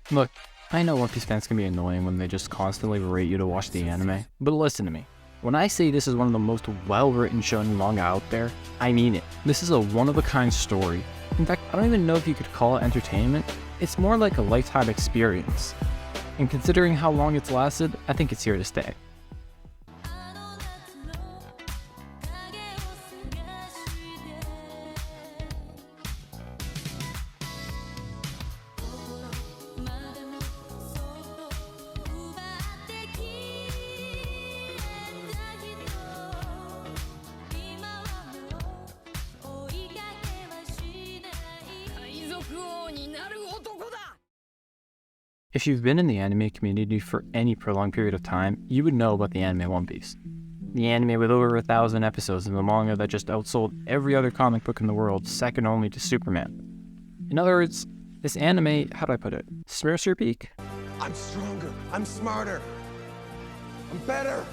Look, I know One Piece fans can be annoying when they just constantly berate you to watch the anime, but listen to me. When I say this is one of the most well-written shonen manga out there, I mean it. This is a one-of-a-kind story. In fact, I don't even know if you could call it entertainment. It's more like a lifetime experience. And considering how long it's lasted, I think it's here to stay. If you've been in the anime community for any prolonged period of time, you would know about the anime One Piece. The anime with over 1,000 episodes and the manga that just outsold every other comic book in the world, second only to Superman. In other words, this anime, how do I put it, smears your peak? I'm stronger, I'm smarter, I'm better,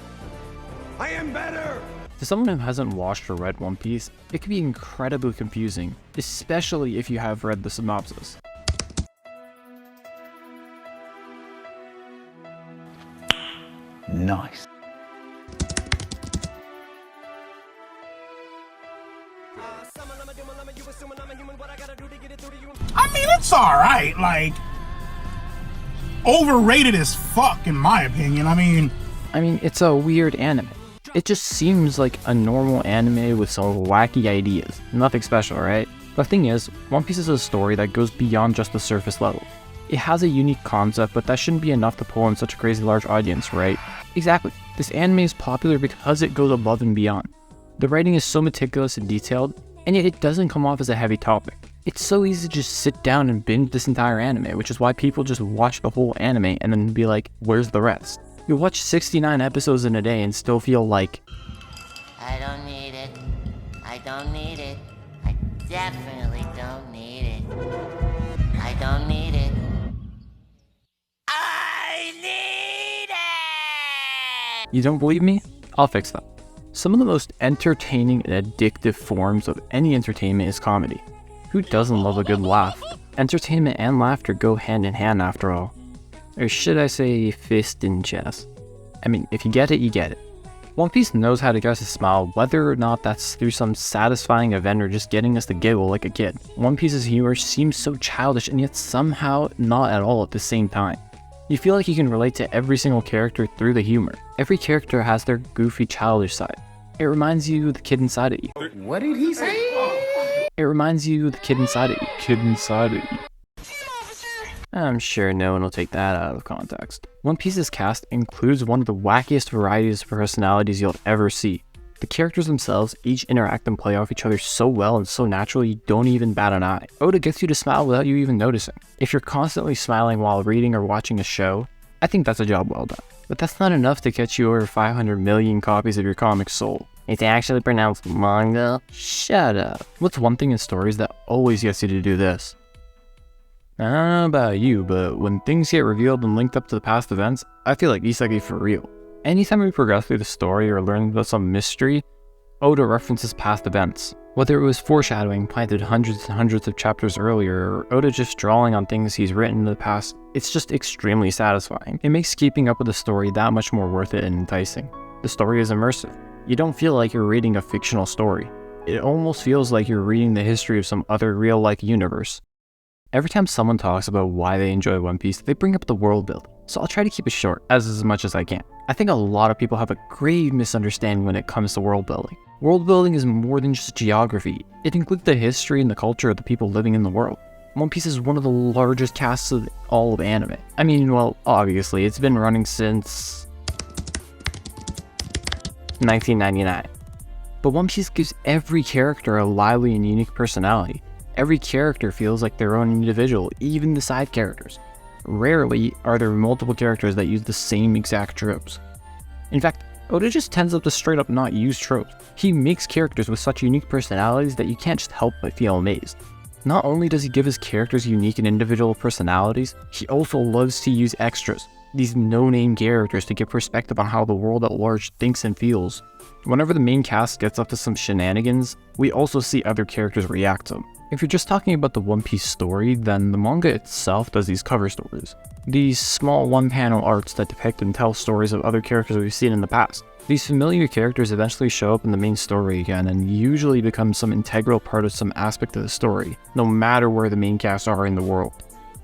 I am better! To someone who hasn't watched or read One Piece, it can be incredibly confusing, especially if you have read the synopsis. Nice. I mean, it's alright, like, overrated as fuck in my opinion. I mean, it's a weird anime. It just seems like a normal anime with some wacky ideas. Nothing special, right? The thing is, One Piece is a story that goes beyond just the surface level. It has a unique concept, but that shouldn't be enough to pull in such a crazy large audience, right? Exactly. This anime is popular because it goes above and beyond. The writing is so meticulous and detailed, and yet it doesn't come off as a heavy topic. It's so easy to just sit down and binge this entire anime, which is why people just watch the whole anime and then be like, where's the rest? You'll watch 69 episodes in a day and still feel like, I don't need it. I don't need it. I definitely don't need it. I don't need it. I need it! you don't believe me? I'll fix that. Some of the most entertaining and addictive forms of any entertainment is comedy. Who doesn't love a good laugh? Entertainment and laughter go hand in hand after all. Or should I say fist in chest? I mean, if you get it, you get it. One Piece knows how to get us to smile, whether or not that's through some satisfying event or just getting us to giggle like a kid. One Piece's humor seems so childish and yet somehow not at all at the same time. You feel like you can relate to every single character through the humor. Every character has their goofy childish side. It reminds you of the kid inside of you. What did he say? It reminds you of the kid inside of you. Kid inside of you. I'm sure no one will take that out of context. One Piece's cast includes one of the wackiest varieties of personalities you'll ever see. The characters themselves each interact and play off each other so well and so naturally you don't even bat an eye. Oda gets you to smile without you even noticing. If you're constantly smiling while reading or watching a show, I think that's a job well done. But that's not enough to get you over 500 million copies of your comic sold. It's actually pronounced manga? Shut up. What's one thing in stories that always gets you to do this? I don't know about you, but when things get revealed and linked up to the past events, I feel like isekai for real. Anytime we progress through the story or learn about some mystery, Oda references past events. Whether it was foreshadowing planted hundreds and hundreds of chapters earlier, or Oda just drawing on things he's written in the past, it's just extremely satisfying. It makes keeping up with the story that much more worth it and enticing. The story is immersive. You don't feel like you're reading a fictional story. It almost feels like you're reading the history of some other real-life universe. Every time someone talks about why they enjoy One Piece, they bring up the world building. So I'll try to keep it short, as much as I can. I think a lot of people have a grave misunderstanding when it comes to world building. World building is more than just geography. It includes the history and the culture of the people living in the world. One Piece is one of the largest casts of all of anime. I mean, well, obviously, it's been running since 1999. But One Piece gives every character a lively and unique personality. Every character feels like their own individual, even the side characters. Rarely are there multiple characters that use the same exact tropes. In fact, Oda just tends to straight up not use tropes. He makes characters with such unique personalities that you can't just help but feel amazed. Not only does he give his characters unique and individual personalities, he also loves to use extras, these no-name characters, to give perspective on how the world at large thinks and feels. Whenever the main cast gets up to some shenanigans, we also see other characters react to them. If you're just talking about the One Piece story, then the manga itself does these cover stories. These small one-panel arts that depict and tell stories of other characters we've seen in the past. These familiar characters eventually show up in the main story again and usually become some integral part of some aspect of the story, no matter where the main cast are in the world.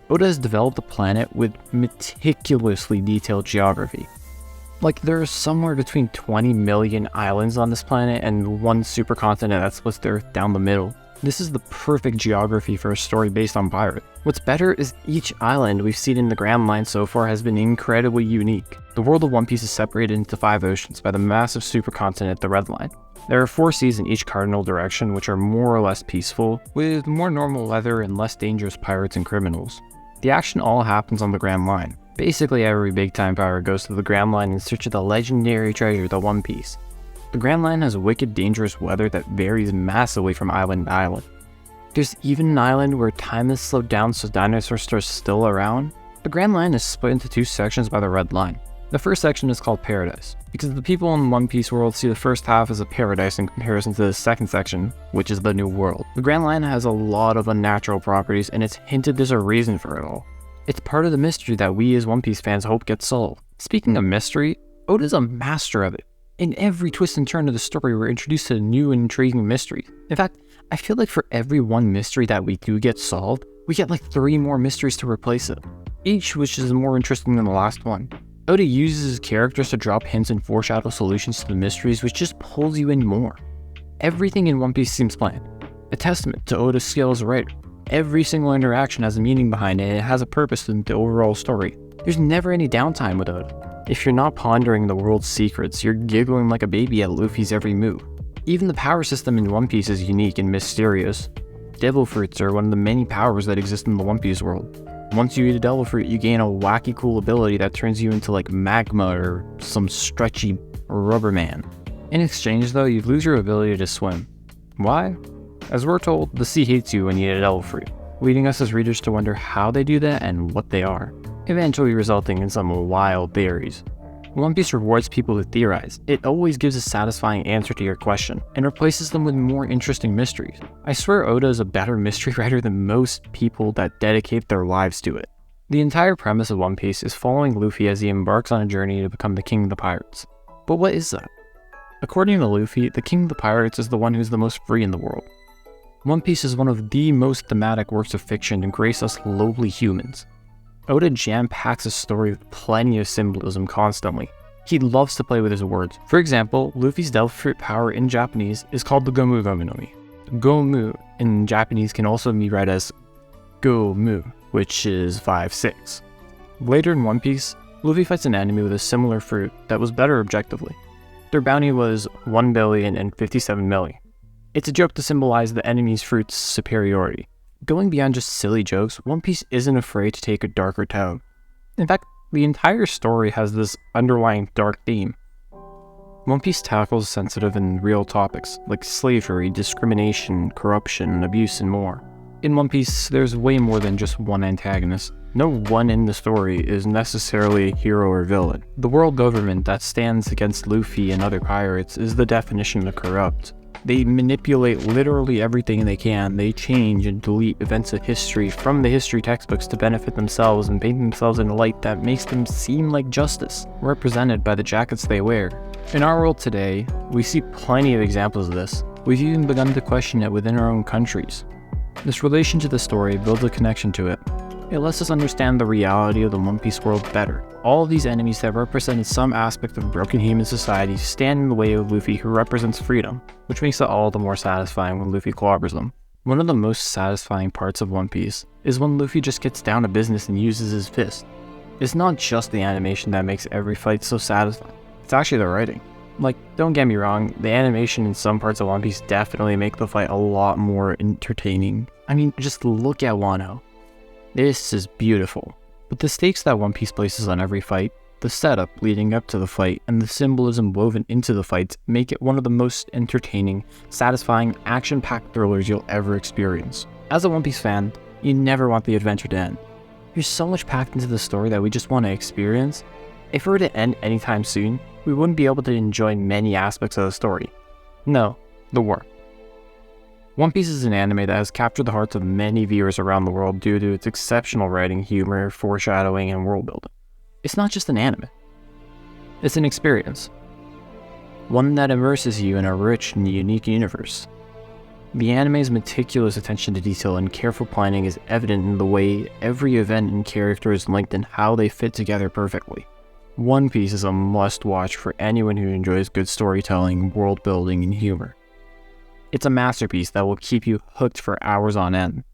Oda has developed the planet with meticulously detailed geography. Like, there are somewhere between 20 million islands on this planet and one supercontinent that splits the Earth down the middle. This is the perfect geography for a story based on pirates. What's better is each island we've seen in the Grand Line so far has been incredibly unique. The world of One Piece is separated into 5 oceans by the massive supercontinent, the Red Line. There are 4 seas in each cardinal direction, which are more or less peaceful, with more normal weather and less dangerous pirates and criminals. The action all happens on the Grand Line. Basically every big-time pirate goes to the Grand Line in search of the legendary treasure, the One Piece. The Grand Line has wicked dangerous weather that varies massively from island to island. There's even an island where time is slowed down so dinosaurs are still around. The Grand Line is split into 2 sections by the Red Line. The first section is called Paradise, because the people in One Piece world see the first half as a paradise in comparison to the second section, which is the New World. The Grand Line has a lot of unnatural properties, and it's hinted there's a reason for it all. It's part of the mystery that we as One Piece fans hope gets solved. Speaking of mystery, Oda's a master of it. In every twist and turn of the story, we're introduced to new and intriguing mysteries. In fact, I feel like for every one mystery that we do get solved, we get like 3 more mysteries to replace it, each which is more interesting than the last one. Oda uses his characters to drop hints and foreshadow solutions to the mysteries, which just pulls you in more. Everything in One Piece seems planned, a testament to Oda's skill as a writer. Every single interaction has a meaning behind it, and it has a purpose in the overall story. There's never any downtime with Oda. If you're not pondering the world's secrets, you're giggling like a baby at Luffy's every move. Even the power system in One Piece is unique and mysterious. Devil fruits are one of the many powers that exist in the One Piece world. Once you eat a devil fruit, you gain a wacky cool ability that turns you into like magma or some stretchy rubber man. In exchange though, you lose your ability to swim. Why? As we're told, the sea hates you when you eat a devil fruit, leading us as readers to wonder how they do that and what they are, eventually resulting in some wild theories. One Piece rewards people who theorize. It always gives a satisfying answer to your question, and replaces them with more interesting mysteries. I swear Oda is a better mystery writer than most people that dedicate their lives to it. The entire premise of One Piece is following Luffy as he embarks on a journey to become the King of the Pirates. But what is that? According to Luffy, the King of the Pirates is the one who's the most free in the world. One Piece is one of the most thematic works of fiction to grace us lowly humans. Oda jam-packs a story with plenty of symbolism constantly. He loves to play with his words. For example, Luffy's devil fruit power in Japanese is called the Gomu Gomu no Mi. Gomu in Japanese can also be read as Go-mu, which is 5-6. Later in One Piece, Luffy fights an enemy with a similar fruit that was better objectively. Their bounty was 1,057 million. It's a joke to symbolize the enemy's fruit's superiority. Going beyond just silly jokes, One Piece isn't afraid to take a darker tone. In fact, the entire story has this underlying dark theme. One Piece tackles sensitive and real topics like slavery, discrimination, corruption, abuse, and more. In One Piece, there's way more than just one antagonist. No one in the story is necessarily a hero or villain. The world government that stands against Luffy and other pirates is the definition of corrupt. They manipulate literally everything they can. They change and delete events of history from the history textbooks to benefit themselves and paint themselves in a light that makes them seem like justice, represented by the jackets they wear. In our world today, we see plenty of examples of this. We've even begun to question it within our own countries. This relation to the story builds a connection to it. It lets us understand the reality of the One Piece world better. All of these enemies that represented some aspect of broken human society stand in the way of Luffy, who represents freedom, which makes it all the more satisfying when Luffy clobbers them. One of the most satisfying parts of One Piece is when Luffy just gets down to business and uses his fist. It's not just the animation that makes every fight so satisfying, it's actually the writing. Like, don't get me wrong, the animation in some parts of One Piece definitely make the fight a lot more entertaining. I mean, just look at Wano. This is beautiful. But the stakes that One Piece places on every fight, the setup leading up to the fight, and the symbolism woven into the fights make it one of the most entertaining, satisfying, action-packed thrillers you'll ever experience. As a One Piece fan, you never want the adventure to end. There's so much packed into the story that we just want to experience. If it were to end anytime soon, we wouldn't be able to enjoy many aspects of the story. No, the work. One Piece is an anime that has captured the hearts of many viewers around the world due to its exceptional writing, humor, foreshadowing, and world building. It's not just an anime. It's an experience. One that immerses you in a rich and unique universe. The anime's meticulous attention to detail and careful planning is evident in the way every event and character is linked and how they fit together perfectly. One Piece is a must-watch for anyone who enjoys good storytelling, world building, and humor. It's a masterpiece that will keep you hooked for hours on end.